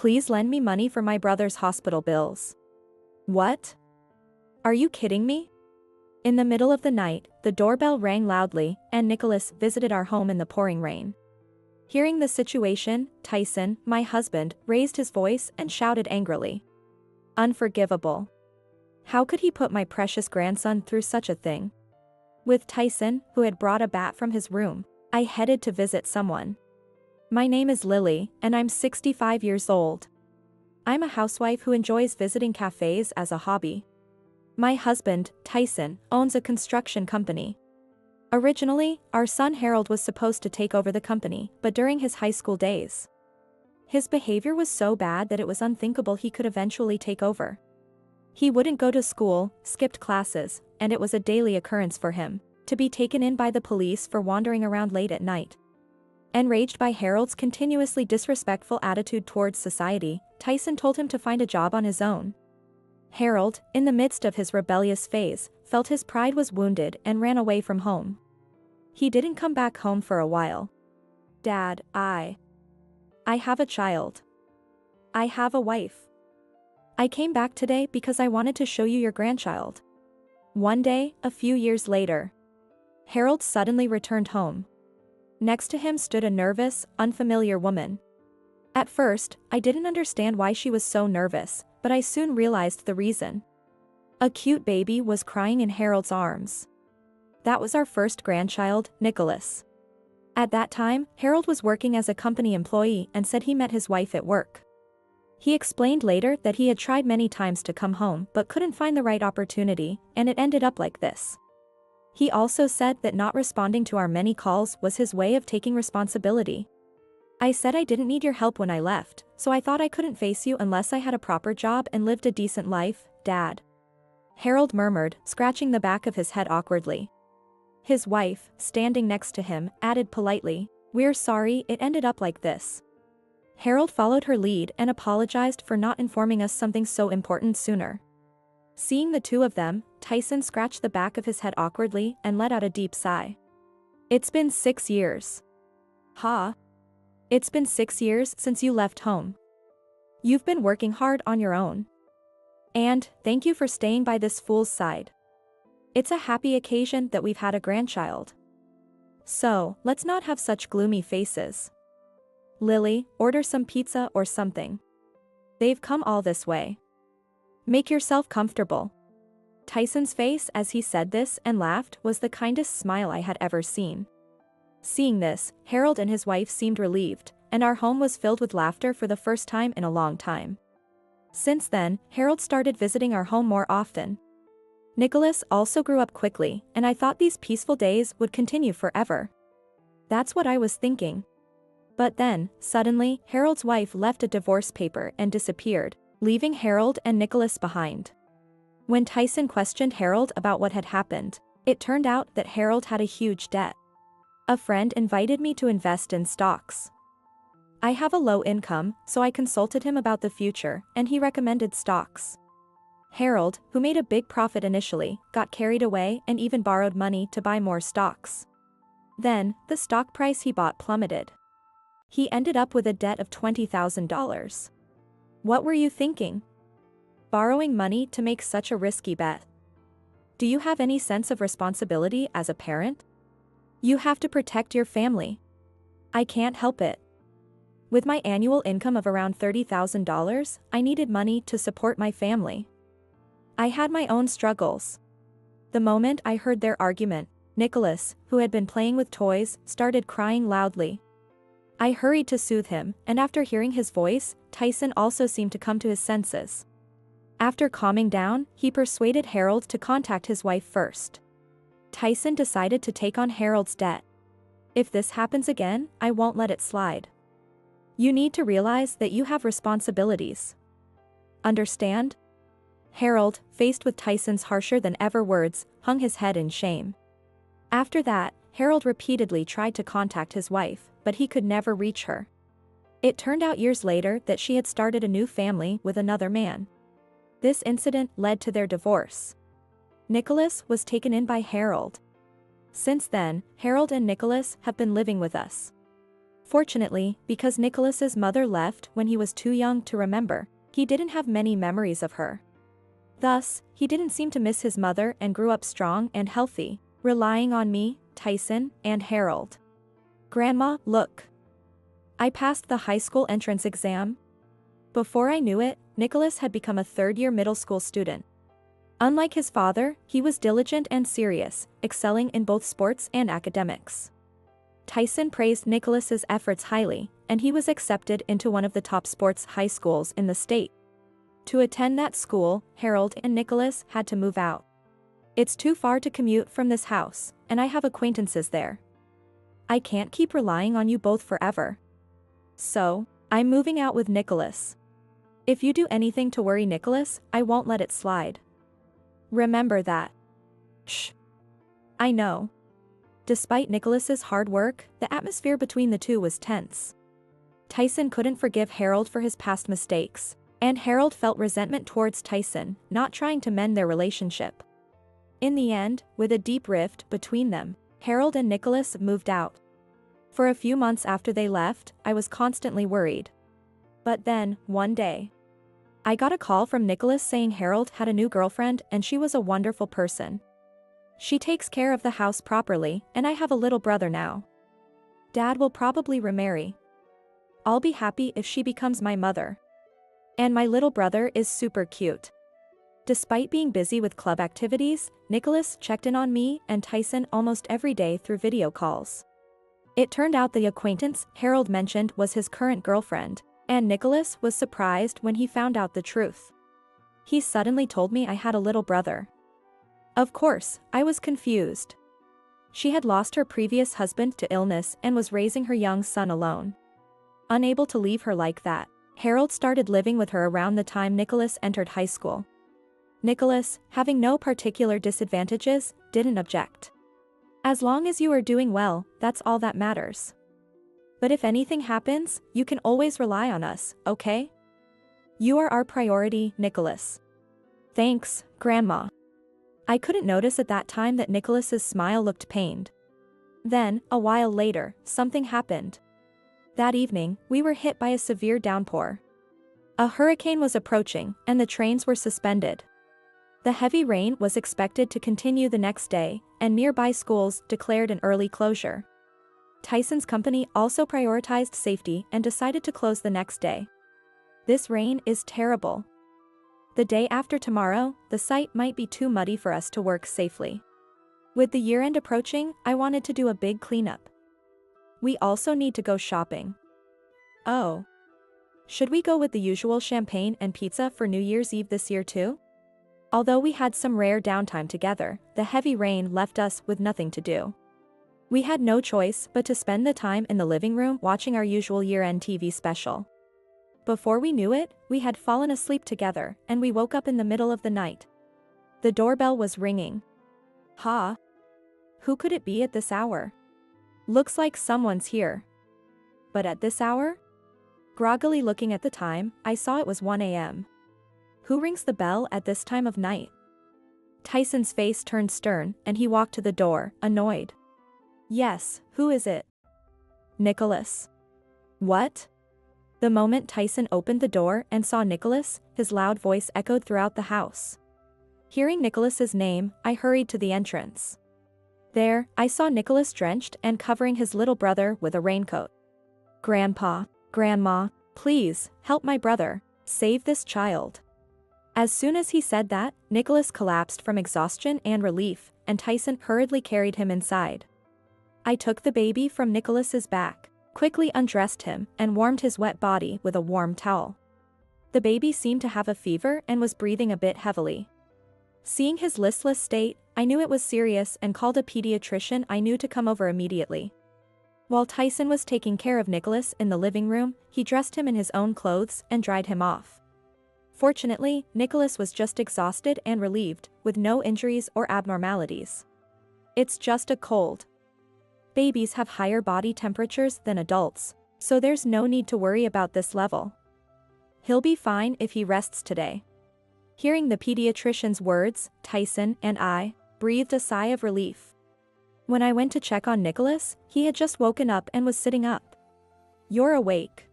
Please lend me money for my brother's hospital bills. What? Are you kidding me? In the middle of the night, the doorbell rang loudly, and Nicholas visited our home in the pouring rain. Hearing the situation, Tyson, my husband, raised his voice and shouted angrily. Unforgivable. How could he put my precious grandson through such a thing? With Tyson, who had brought a bat from his room, I headed to visit someone. My name is Lily, and I'm 65 years old. I'm a housewife who enjoys visiting cafes as a hobby. My husband, Tyson, owns a construction company. Originally, our son Harold was supposed to take over the company, but during his high school days, his behavior was so bad that it was unthinkable he could eventually take over. He wouldn't go to school, skipped classes, and it was a daily occurrence for him to be taken in by the police for wandering around late at night. Enraged by Harold's continuously disrespectful attitude towards society, Tyson told him to find a job on his own. Harold, in the midst of his rebellious phase, felt his pride was wounded and ran away from home. He didn't come back home for a while. Dad, I have a child. I have a wife. I came back today because I wanted to show you your grandchild. One day, a few years later, Harold suddenly returned home. Next to him stood a nervous, unfamiliar woman. At first, I didn't understand why she was so nervous, but I soon realized the reason. A cute baby was crying in Harold's arms. That was our first grandchild, Nicholas. At that time, Harold was working as a company employee and said he met his wife at work. He explained later that he had tried many times to come home but couldn't find the right opportunity, and it ended up like this. He also said that not responding to our many calls was his way of taking responsibility. I said I didn't need your help when I left, so I thought I couldn't face you unless I had a proper job and lived a decent life, Dad. Harold murmured, scratching the back of his head awkwardly. His wife, standing next to him, added politely, "We're sorry it ended up like this." Harold followed her lead and apologized for not informing us something so important sooner. Seeing the two of them, Tyson scratched the back of his head awkwardly and let out a deep sigh. It's been 6 years. Huh? It's been 6 years since you left home. You've been working hard on your own. And, thank you for staying by this fool's side. It's a happy occasion that we've had a grandchild. So, let's not have such gloomy faces. Lily, order some pizza or something. They've come all this way. Make yourself comfortable. Tyson's face as he said this and laughed was the kindest smile I had ever seen. Seeing this, Harold and his wife seemed relieved, and our home was filled with laughter for the first time in a long time. Since then, Harold started visiting our home more often. Nicholas also grew up quickly, and I thought these peaceful days would continue forever. That's what I was thinking. But then, suddenly, Harold's wife left a divorce paper and disappeared, leaving Harold and Nicholas behind. When Tyson questioned Harold about what had happened, it turned out that Harold had a huge debt. A friend invited me to invest in stocks. I have a low income, so I consulted him about the future, and he recommended stocks. Harold, who made a big profit initially, got carried away and even borrowed money to buy more stocks. Then, the stock price he bought plummeted. He ended up with a debt of $20,000. What were you thinking? Borrowing money to make such a risky bet? Do you have any sense of responsibility as a parent? You have to protect your family. I can't help it. With my annual income of around $30,000, I needed money to support my family. I had my own struggles. The moment I heard their argument, Nicholas, who had been playing with toys, started crying loudly. I hurried to soothe him, and after hearing his voice, Tyson also seemed to come to his senses. After calming down, he persuaded Harold to contact his wife first. Tyson decided to take on Harold's debt. If this happens again, I won't let it slide. You need to realize that you have responsibilities. Understand? Harold, faced with Tyson's harsher-than-ever words, hung his head in shame. After that, Harold repeatedly tried to contact his wife, but he could never reach her. It turned out years later that she had started a new family with another man. This incident led to their divorce. Nicholas was taken in by Harold. Since then, Harold and Nicholas have been living with us. Fortunately, because Nicholas's mother left when he was too young to remember, he didn't have many memories of her. Thus, he didn't seem to miss his mother and grew up strong and healthy, relying on me, Tyson, and Harold. Grandma, look. I passed the high school entrance exam. Before I knew it, Nicholas had become a third-year middle school student. Unlike his father, he was diligent and serious, excelling in both sports and academics. Tyson praised Nicholas's efforts highly, and he was accepted into one of the top sports high schools in the state. To attend that school, Harold and Nicholas had to move out. It's too far to commute from this house, and I have acquaintances there. I can't keep relying on you both forever. So, I'm moving out with Nicholas. If you do anything to worry Nicholas, I won't let it slide. Remember that. Shh. I know. Despite Nicholas's hard work, the atmosphere between the two was tense. Tyson couldn't forgive Harold for his past mistakes, and Harold felt resentment towards Tyson, not trying to mend their relationship. In the end, with a deep rift between them, Harold and Nicholas moved out. For a few months after they left, I was constantly worried. But then, one day, I got a call from Nicholas saying Harold had a new girlfriend and she was a wonderful person. She takes care of the house properly, and I have a little brother now. Dad will probably remarry. I'll be happy if she becomes my mother. And my little brother is super cute. Despite being busy with club activities, Nicholas checked in on me and Tyson almost every day through video calls. It turned out the acquaintance Harold mentioned was his current girlfriend, and Nicholas was surprised when he found out the truth. He suddenly told me I had a little brother. Of course, I was confused. She had lost her previous husband to illness and was raising her young son alone. Unable to leave her like that, Harold started living with her around the time Nicholas entered high school. Nicholas, having no particular disadvantages, didn't object. As long as you are doing well, that's all that matters. But if anything happens, you can always rely on us, okay? You are our priority, Nicholas. Thanks, Grandma. I couldn't notice at that time that Nicholas's smile looked pained. Then, a while later, something happened. That evening, we were hit by a severe downpour. A hurricane was approaching, and the trains were suspended. The heavy rain was expected to continue the next day, and nearby schools declared an early closure. Tyson's company also prioritized safety and decided to close the next day. This rain is terrible. The day after tomorrow, the site might be too muddy for us to work safely. With the year-end approaching, I wanted to do a big cleanup. We also need to go shopping. Oh. Should we go with the usual champagne and pizza for New Year's Eve this year too? Although we had some rare downtime together, the heavy rain left us with nothing to do. We had no choice but to spend the time in the living room watching our usual year-end TV special. Before we knew it, we had fallen asleep together, and we woke up in the middle of the night. The doorbell was ringing. Ha! Who could it be at this hour? Looks like someone's here. But at this hour? Groggily looking at the time, I saw it was 1 a.m. Who rings the bell at this time of night? Tyson's face turned stern, and he walked to the door, annoyed. Yes, who is it? Nicholas. What? The moment Tyson opened the door and saw Nicholas, his loud voice echoed throughout the house. Hearing Nicholas's name, I hurried to the entrance. There, I saw Nicholas drenched and covering his little brother with a raincoat. Grandpa, Grandma, please, help my brother, save this child. As soon as he said that, Nicholas collapsed from exhaustion and relief, and Tyson hurriedly carried him inside. I took the baby from Nicholas's back, quickly undressed him, and warmed his wet body with a warm towel. The baby seemed to have a fever and was breathing a bit heavily. Seeing his listless state, I knew it was serious and called a pediatrician I knew to come over immediately. While Tyson was taking care of Nicholas in the living room, he dressed him in his own clothes and dried him off. Fortunately, Nicholas was just exhausted and relieved, with no injuries or abnormalities. It's just a cold. Babies have higher body temperatures than adults, so there's no need to worry about this level. He'll be fine if he rests today. Hearing the pediatrician's words, Tyson and I breathed a sigh of relief. When I went to check on Nicholas, he had just woken up and was sitting up. You're awake.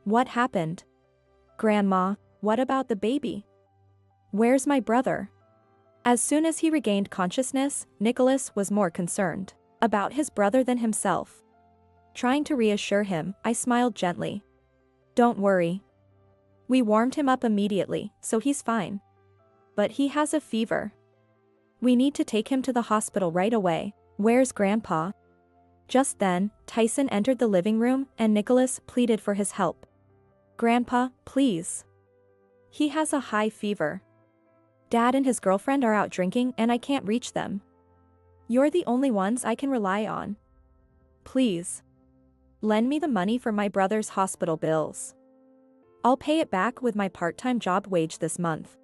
What happened? Grandma, what about the baby? Where's my brother? As soon as he regained consciousness, Nicholas was more concerned about his brother than himself. Trying to reassure him, I smiled gently. Don't worry. We warmed him up immediately, so he's fine. But he has a fever. We need to take him to the hospital right away. Where's Grandpa? Just then, Tyson entered the living room and Nicholas pleaded for his help. Grandpa, please. He has a high fever. Dad and his girlfriend are out drinking and I can't reach them. You're the only ones I can rely on. Please. Lend me the money for my brother's hospital bills. I'll pay it back with my part-time job wage this month.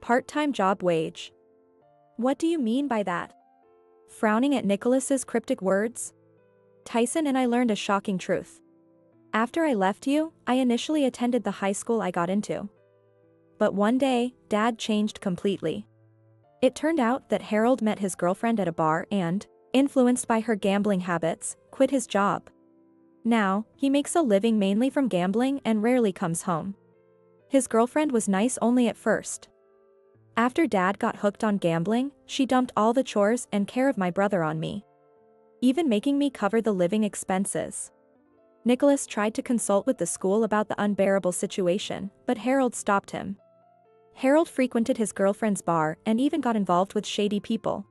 Part-time job wage? What do you mean by that? Frowning at Nicholas's cryptic words, Tyson and I learned a shocking truth. After I left you, I initially attended the high school I got into. But one day, Dad changed completely. It turned out that Harold met his girlfriend at a bar and, influenced by her gambling habits, quit his job. Now, he makes a living mainly from gambling and rarely comes home. His girlfriend was nice only at first. After Dad got hooked on gambling, she dumped all the chores and care of my brother on me, even making me cover the living expenses. Nicholas tried to consult with the school about the unbearable situation, but Harold stopped him. Harold frequented his girlfriend's bar and even got involved with shady people.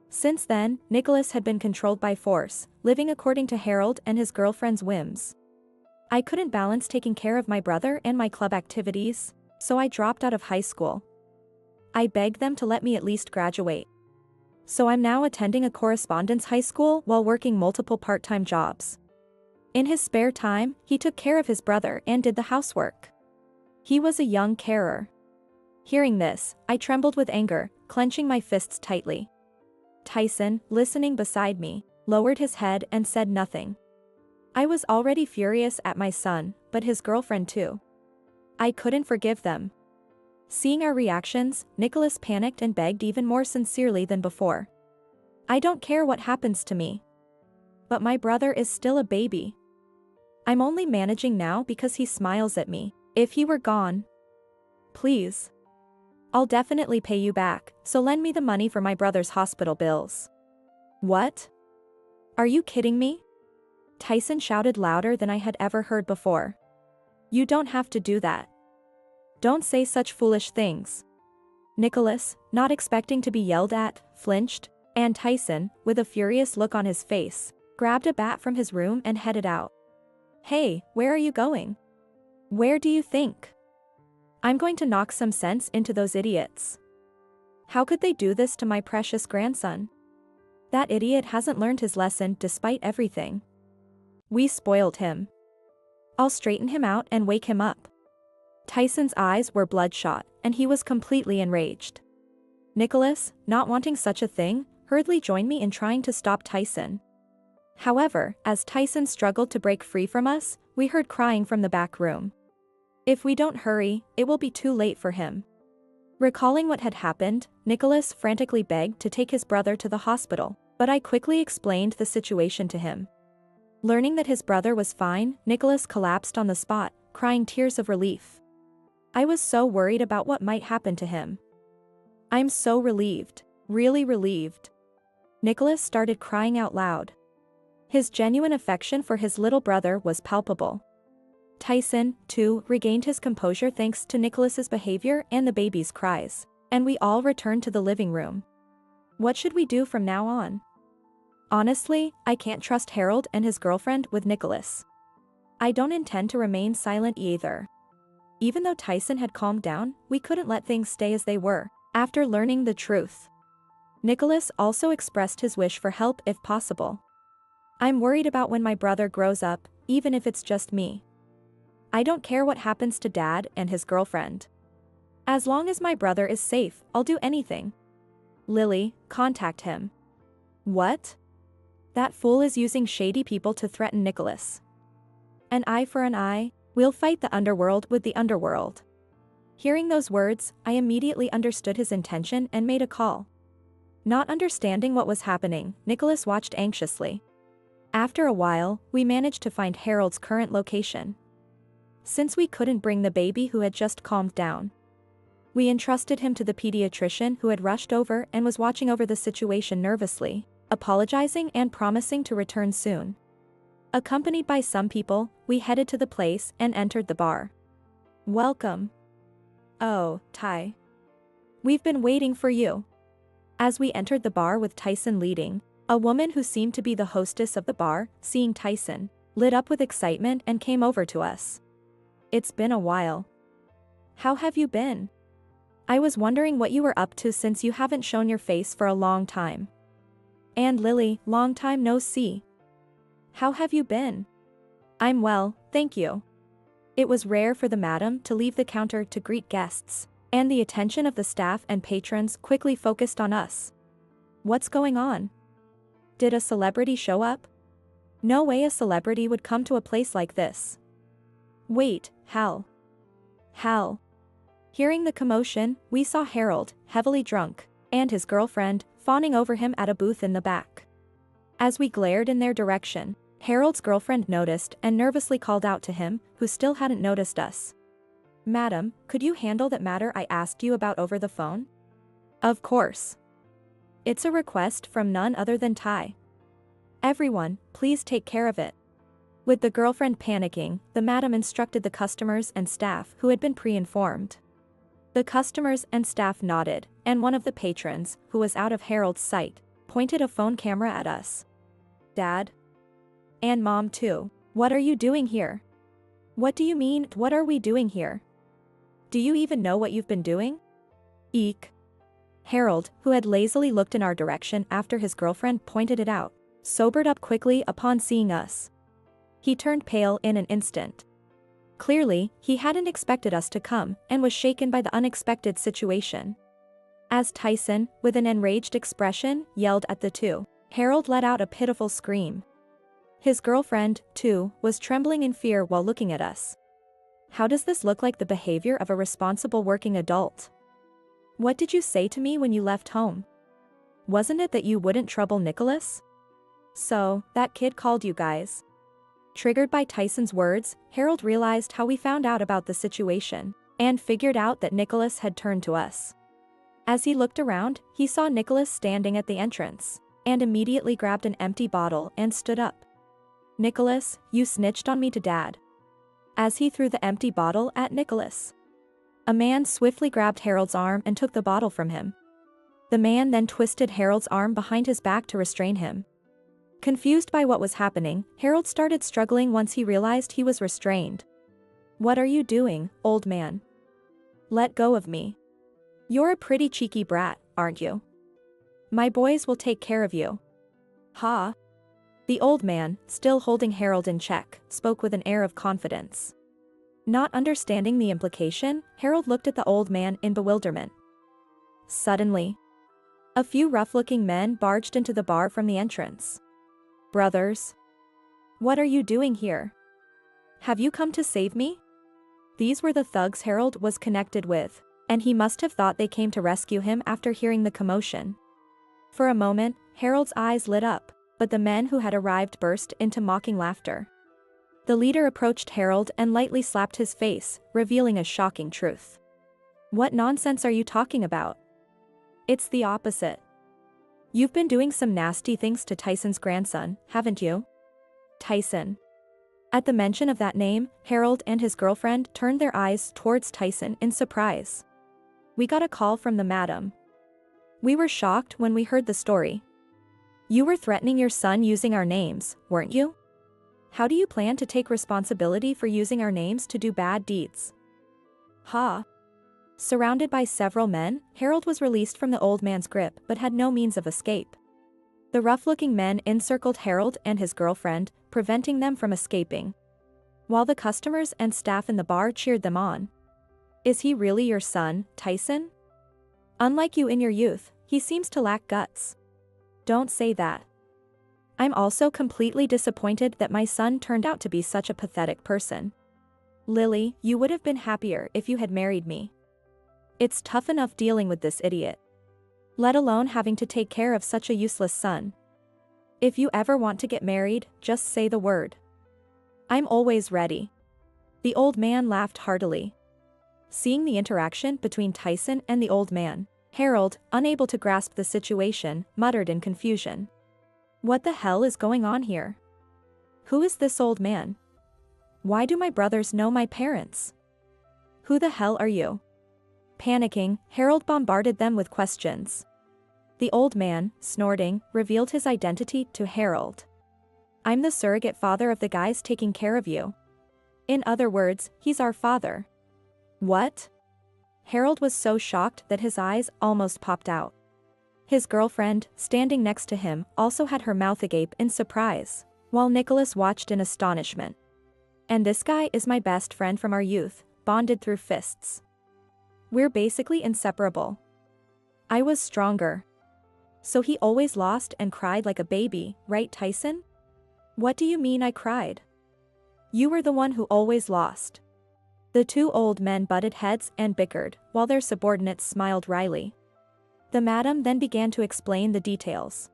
Since then, Nicholas had been controlled by force, living according to Harold and his girlfriend's whims. I couldn't balance taking care of my brother and my club activities, so I dropped out of high school. I begged them to let me at least graduate. So I'm now attending a correspondence high school while working multiple part-time jobs. In his spare time, he took care of his brother and did the housework. He was a young carer. Hearing this, I trembled with anger, clenching my fists tightly. Tyson, listening beside me, lowered his head and said nothing. I was already furious at my son, but his girlfriend too. I couldn't forgive them. Seeing our reactions, Nicholas panicked and begged even more sincerely than before. I don't care what happens to me. But my brother is still a baby. I'm only managing now because he smiles at me. If he were gone. Please. I'll definitely pay you back, so lend me the money for my brother's hospital bills. What? Are you kidding me? Tyson shouted louder than I had ever heard before. You don't have to do that. Don't say such foolish things. Nicholas, not expecting to be yelled at, flinched, and Tyson, with a furious look on his face, grabbed a bat from his room and headed out. Hey, where are you going? Where do you think? I'm going to knock some sense into those idiots. How could they do this to my precious grandson? That idiot hasn't learned his lesson despite everything. We spoiled him. I'll straighten him out and wake him up. Tyson's eyes were bloodshot, and he was completely enraged. Nicholas, not wanting such a thing, hurriedly joined me in trying to stop Tyson. However, as Tyson struggled to break free from us, we heard crying from the back room. If we don't hurry, it will be too late for him. Recalling what had happened, Nicholas frantically begged to take his brother to the hospital, but I quickly explained the situation to him. Learning that his brother was fine, Nicholas collapsed on the spot, crying tears of relief. I was so worried about what might happen to him. I'm so relieved, really relieved. Nicholas started crying out loud. His genuine affection for his little brother was palpable. Tyson, too, regained his composure thanks to Nicholas's behavior and the baby's cries, and we all returned to the living room. What should we do from now on? Honestly, I can't trust Harold and his girlfriend with Nicholas. I don't intend to remain silent either. Even though Tyson had calmed down, we couldn't let things stay as they were, after learning the truth. Nicholas also expressed his wish for help if possible. I'm worried about when my brother grows up, even if it's just me. I don't care what happens to Dad and his girlfriend. As long as my brother is safe, I'll do anything. Lily, contact him. What? That fool is using shady people to threaten Nicholas. An eye for an eye, we'll fight the underworld with the underworld. Hearing those words, I immediately understood his intention and made a call. Not understanding what was happening, Nicholas watched anxiously. After a while, we managed to find Harold's current location. Since we couldn't bring the baby who had just calmed down, we entrusted him to the pediatrician who had rushed over and was watching over the situation nervously, apologizing and promising to return soon. Accompanied by some people, we headed to the place and entered the bar. Welcome. Oh, Ty. We've been waiting for you. As we entered the bar with Tyson leading, a woman who seemed to be the hostess of the bar, seeing Tyson, lit up with excitement and came over to us. It's been a while. How have you been? I was wondering what you were up to since you haven't shown your face for a long time. And Lily, long time no see. How have you been? I'm well, thank you. It was rare for the madam to leave the counter to greet guests, and the attention of the staff and patrons quickly focused on us. What's going on? Did a celebrity show up? No way a celebrity would come to a place like this. Wait, Hal. Hal. Hearing the commotion, we saw Harold, heavily drunk, and his girlfriend, fawning over him at a booth in the back. As we glared in their direction, Harold's girlfriend noticed and nervously called out to him, who still hadn't noticed us. Madam, could you handle that matter I asked you about over the phone? Of course. It's a request from none other than Ty. Everyone, please take care of it. With the girlfriend panicking, the madam instructed the customers and staff who had been pre-informed. The customers and staff nodded, and one of the patrons, who was out of Harold's sight, pointed a phone camera at us. Dad? And Mom too. What are you doing here? What do you mean, what are we doing here? Do you even know what you've been doing? Eek. Harold, who had lazily looked in our direction after his girlfriend pointed it out, sobered up quickly upon seeing us. He turned pale in an instant. Clearly, he hadn't expected us to come and was shaken by the unexpected situation. As Tyson, with an enraged expression, yelled at the two, Harold let out a pitiful scream. His girlfriend, too, was trembling in fear while looking at us. How does this look like the behavior of a responsible working adult? What did you say to me when you left home? Wasn't it that you wouldn't trouble Nicholas? So, that kid called you guys. Triggered by Tyson's words, Harold realized how we found out about the situation, and figured out that Nicholas had turned to us. As he looked around, he saw Nicholas standing at the entrance, and immediately grabbed an empty bottle and stood up. Nicholas, you snitched on me to Dad. As he threw the empty bottle at Nicholas, a man swiftly grabbed Harold's arm and took the bottle from him. The man then twisted Harold's arm behind his back to restrain him. Confused by what was happening, Harold started struggling once he realized he was restrained. What are you doing, old man? Let go of me. You're a pretty cheeky brat, aren't you? My boys will take care of you. Ha! The old man, still holding Harold in check, spoke with an air of confidence. Not understanding the implication, Harold looked at the old man in bewilderment. Suddenly, a few rough-looking men barged into the bar from the entrance. Brothers, what are you doing here? Have you come to save me? These were the thugs Harold was connected with, and he must have thought they came to rescue him after hearing the commotion. For a moment, Harold's eyes lit up, but the men who had arrived burst into mocking laughter. The leader approached Harold and lightly slapped his face, revealing a shocking truth. What nonsense are you talking about? It's the opposite. You've been doing some nasty things to Tyson's grandson, haven't you? Tyson. At the mention of that name, Harold and his girlfriend turned their eyes towards Tyson in surprise. We got a call from the madam. We were shocked when we heard the story. You were threatening your son using our names, weren't you? How do you plan to take responsibility for using our names to do bad deeds? Ha! Surrounded by several men, Harold was released from the old man's grip but had no means of escape. The rough-looking men encircled Harold and his girlfriend, preventing them from escaping, while the customers and staff in the bar cheered them on. Is he really your son, Tyson? Unlike you in your youth, he seems to lack guts. Don't say that. I'm also completely disappointed that my son turned out to be such a pathetic person. Lily, you would have been happier if you had married me. It's tough enough dealing with this idiot, let alone having to take care of such a useless son. If you ever want to get married, just say the word. I'm always ready. The old man laughed heartily. Seeing the interaction between Tyson and the old man, Harold, unable to grasp the situation, muttered in confusion. What the hell is going on here? Who is this old man? Why do my brothers know my parents? Who the hell are you? Panicking, Harold bombarded them with questions. The old man, snorting, revealed his identity to Harold. I'm the surrogate father of the guys taking care of you. In other words, he's our father. What? Harold was so shocked that his eyes almost popped out. His girlfriend, standing next to him, also had her mouth agape in surprise, while Nicholas watched in astonishment. And this guy is my best friend from our youth, bonded through fists. We're basically inseparable. I was stronger. So he always lost and cried like a baby, right, Tyson? What do you mean I cried? You were the one who always lost. The two old men butted heads and bickered, while their subordinates smiled wryly. The madam then began to explain the details.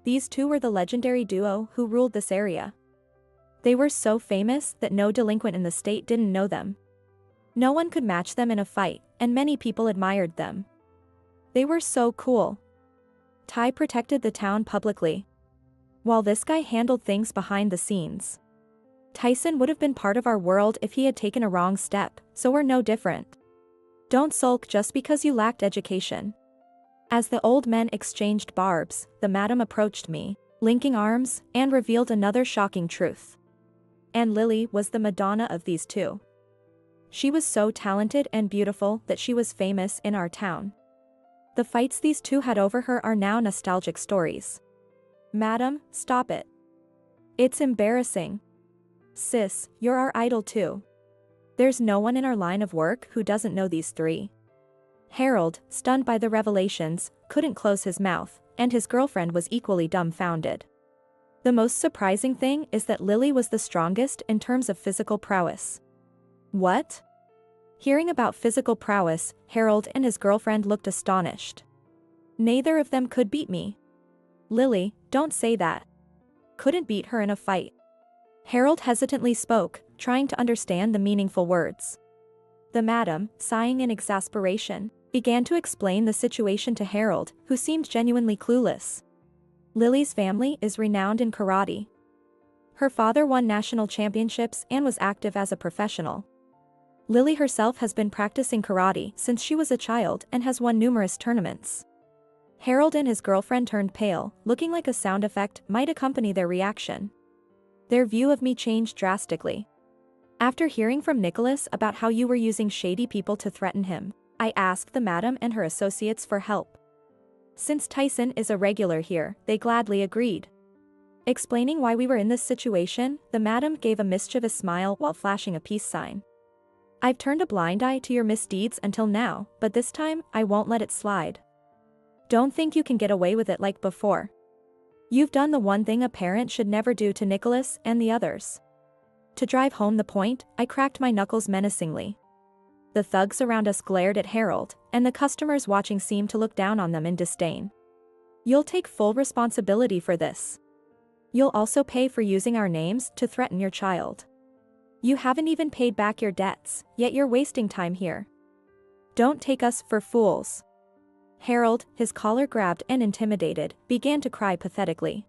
These two were the legendary duo who ruled this area. They were so famous that no delinquent in the state didn't know them. No one could match them in a fight, and many people admired them. They were so cool. Ty protected the town publicly, while this guy handled things behind the scenes. Tyson would have been part of our world if he had taken a wrong step, so we're no different. Don't sulk just because you lacked education. As the old men exchanged barbs, the madam approached me, linking arms, and revealed another shocking truth. And Lily was the Madonna of these two. She was so talented and beautiful that she was famous in our town. The fights these two had over her are now nostalgic stories. Madam, stop it. It's embarrassing. Sis, you're our idol too. There's no one in our line of work who doesn't know these three. Harold, stunned by the revelations, couldn't close his mouth, and his girlfriend was equally dumbfounded. The most surprising thing is that Lily was the strongest in terms of physical prowess. What? Hearing about physical prowess, Harold and his girlfriend looked astonished. Neither of them could beat me. Lily, don't say that. Couldn't beat her in a fight. Harold hesitantly spoke, trying to understand the meaningful words. The madam, sighing in exasperation, began to explain the situation to Harold, who seemed genuinely clueless. Lily's family is renowned in karate. Her father won national championships and was active as a professional. Lily herself has been practicing karate since she was a child and has won numerous tournaments. Harold and his girlfriend turned pale, looking like a sound effect might accompany their reaction. Their view of me changed drastically. After hearing from Nicholas about how you were using shady people to threaten him, I asked the madam and her associates for help. Since Tyson is a regular here, they gladly agreed. Explaining why we were in this situation, the madam gave a mischievous smile while flashing a peace sign. I've turned a blind eye to your misdeeds until now, but this time, I won't let it slide. Don't think you can get away with it like before. You've done the one thing a parent should never do to Nicholas and the others. To drive home the point, I cracked my knuckles menacingly. The thugs around us glared at Harold, and the customers watching seemed to look down on them in disdain. You'll take full responsibility for this. You'll also pay for using our names to threaten your child. You haven't even paid back your debts, yet you're wasting time here. Don't take us for fools. Harold, his collar grabbed and intimidated, began to cry pathetically.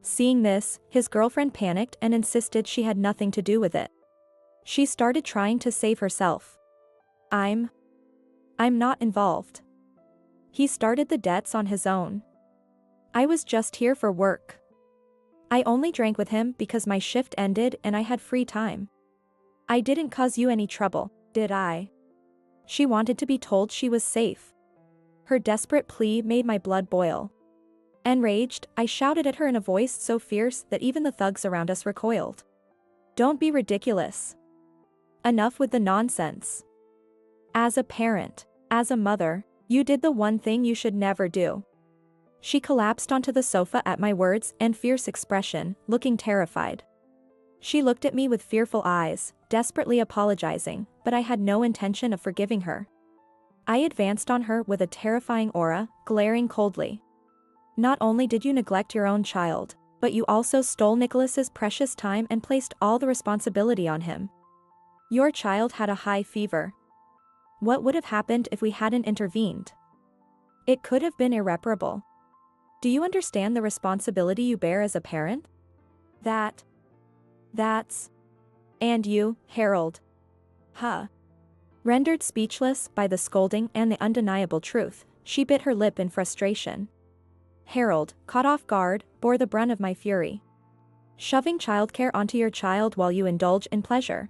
Seeing this, his girlfriend panicked and insisted she had nothing to do with it. She started trying to save herself. I'm not involved. He started the debts on his own. I was just here for work. I only drank with him because my shift ended and I had free time. I didn't cause you any trouble, did I? She wanted to be told she was safe. Her desperate plea made my blood boil. Enraged, I shouted at her in a voice so fierce that even the thugs around us recoiled. Don't be ridiculous. Enough with the nonsense. As a parent, as a mother, you did the one thing you should never do. She collapsed onto the sofa at my words and fierce expression, looking terrified. She looked at me with fearful eyes, desperately apologizing, but I had no intention of forgiving her. I advanced on her with a terrifying aura, glaring coldly. Not only did you neglect your own child, but you also stole Nicholas's precious time and placed all the responsibility on him. Your child had a high fever. What would have happened if we hadn't intervened? It could have been irreparable. Do you understand the responsibility you bear as a parent? That's... And you, Harold. Huh. Rendered speechless by the scolding and the undeniable truth, she bit her lip in frustration. Harold, caught off guard, bore the brunt of my fury. Shoving childcare onto your child while you indulge in pleasure.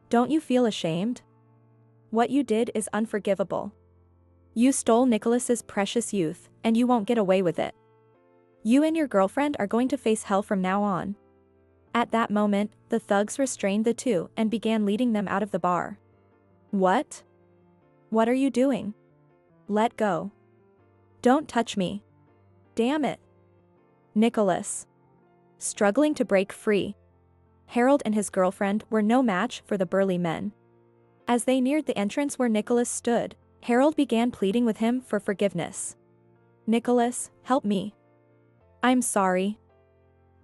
Don't you feel ashamed? What you did is unforgivable. You stole Nicholas's precious youth, and you won't get away with it. You and your girlfriend are going to face hell from now on. At that moment, the thugs restrained the two and began leading them out of the bar. What? What are you doing? Let go. Don't touch me. Damn it. Nicholas. Struggling to break free. Harold and his girlfriend were no match for the burly men. As they neared the entrance where Nicholas stood, Harold began pleading with him for forgiveness. Nicholas, help me. I'm sorry.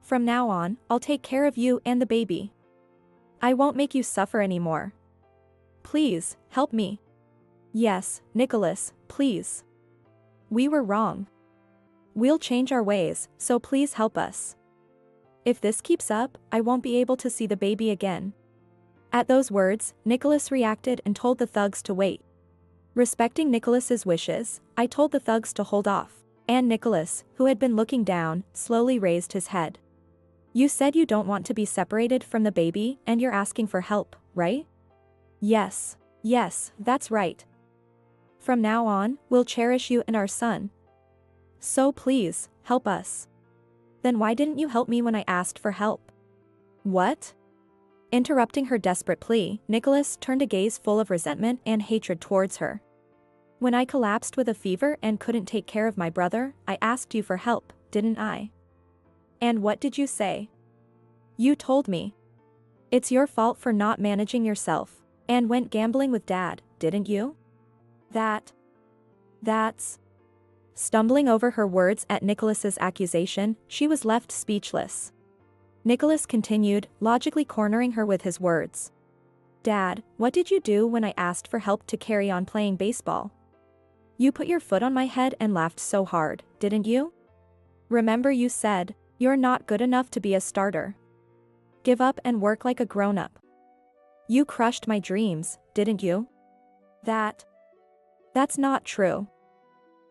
From now on, I'll take care of you and the baby. I won't make you suffer anymore. Please, help me. Yes, Nicholas, please. We were wrong. We'll change our ways, so please help us. If this keeps up, I won't be able to see the baby again. At those words, Nicholas reacted and told the thugs to wait. Respecting Nicholas's wishes, I told the thugs to hold off, and Nicholas, who had been looking down, slowly raised his head. You said you don't want to be separated from the baby and you're asking for help, right? Yes, that's right. From now on, we'll cherish you and our son. So please, help us. Then why didn't you help me when I asked for help? What? Interrupting her desperate plea, Nicholas turned a gaze full of resentment and hatred towards her. When I collapsed with a fever and couldn't take care of my brother, I asked you for help, didn't I? And what did you say? You told me. It's your fault for not managing yourself, and went gambling with Dad, didn't you? That's... Stumbling over her words at Nicholas's accusation, she was left speechless. Nicholas continued, logically cornering her with his words. Dad, what did you do when I asked for help to carry on playing baseball? You put your foot on my head and laughed so hard, didn't you? Remember you said, you're not good enough to be a starter. Give up and work like a grown-up. You crushed my dreams, didn't you? That's not true.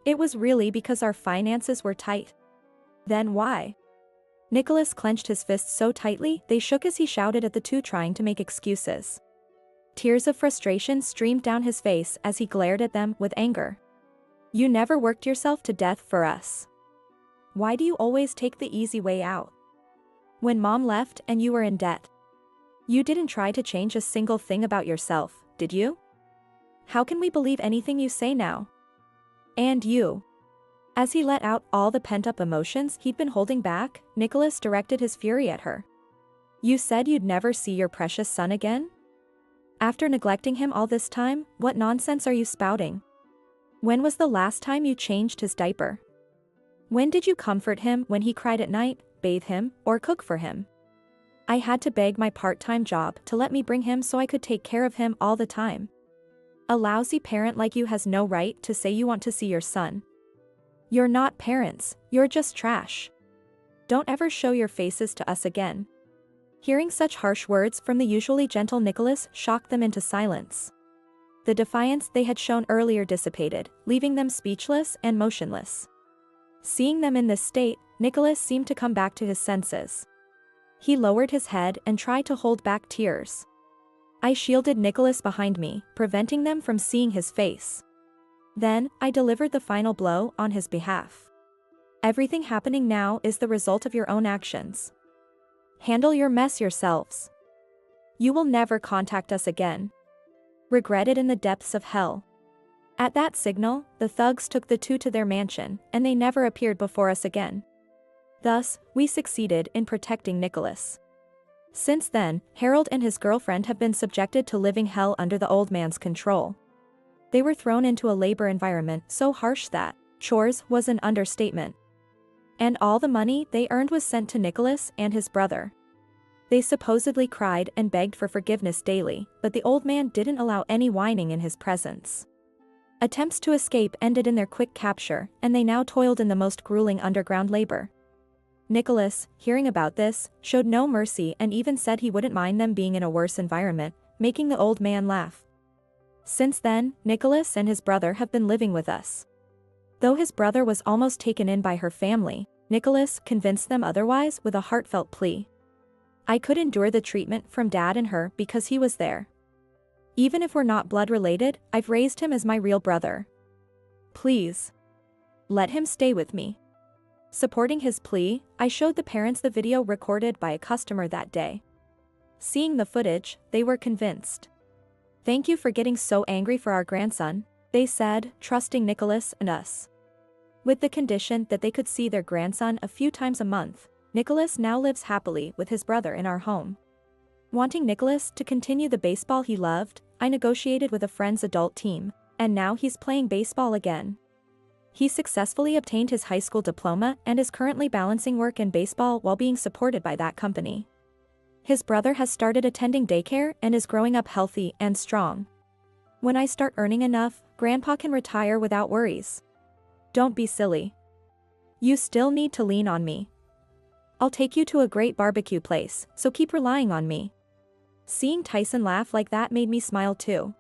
It was really because our finances were tight. Then why? Nicholas clenched his fists so tightly they shook as he shouted at the two trying to make excuses. Tears of frustration streamed down his face as he glared at them with anger. You never worked yourself to death for us. Why do you always take the easy way out? When Mom left and you were in debt, you didn't try to change a single thing about yourself, did you? How can we believe anything you say now? And you. As he let out all the pent-up emotions he'd been holding back, Nicholas directed his fury at her. You said you'd never see your precious son again? After neglecting him all this time, what nonsense are you spouting? When was the last time you changed his diaper? When did you comfort him when he cried at night, bathe him, or cook for him? I had to beg my part-time job to let me bring him so I could take care of him all the time. A lousy parent like you has no right to say you want to see your son. You're not parents, you're just trash. Don't ever show your faces to us again. Hearing such harsh words from the usually gentle Nicholas shocked them into silence. The defiance they had shown earlier dissipated, leaving them speechless and motionless. Seeing them in this state, Nicholas seemed to come back to his senses. He lowered his head and tried to hold back tears. I shielded Nicholas behind me, preventing them from seeing his face. Then, I delivered the final blow on his behalf. Everything happening now is the result of your own actions. Handle your mess yourselves. You will never contact us again. Regretted in the depths of hell. At that signal, the thugs took the two to their mansion, and they never appeared before us again. Thus, we succeeded in protecting Nicholas. Since then, Harold and his girlfriend have been subjected to living hell under the old man's control. They were thrown into a labor environment so harsh that chores was an understatement. And all the money they earned was sent to Nicholas and his brother. They supposedly cried and begged for forgiveness daily, but the old man didn't allow any whining in his presence. Attempts to escape ended in their quick capture, and they now toiled in the most grueling underground labor. Nicholas, hearing about this, showed no mercy and even said he wouldn't mind them being in a worse environment, making the old man laugh. Since then, Nicholas and his brother have been living with us. Though his brother was almost taken in by her family, Nicholas convinced them otherwise with a heartfelt plea. I could endure the treatment from Dad and her because he was there. Even if we're not blood related, I've raised him as my real brother. Please. Let him stay with me. Supporting his plea, I showed the parents the video recorded by a customer that day. Seeing the footage, they were convinced. Thank you for getting so angry for our grandson, they said, trusting Nicholas and us. With the condition that they could see their grandson a few times a month, Nicholas now lives happily with his brother in our home. Wanting Nicholas to continue the baseball he loved, I negotiated with a friend's adult team, and now he's playing baseball again. He successfully obtained his high school diploma and is currently balancing work and baseball while being supported by that company. His brother has started attending daycare and is growing up healthy and strong. When I start earning enough, Grandpa can retire without worries. Don't be silly. You still need to lean on me. I'll take you to a great barbecue place, so keep relying on me. Seeing Tyson laugh like that made me smile too.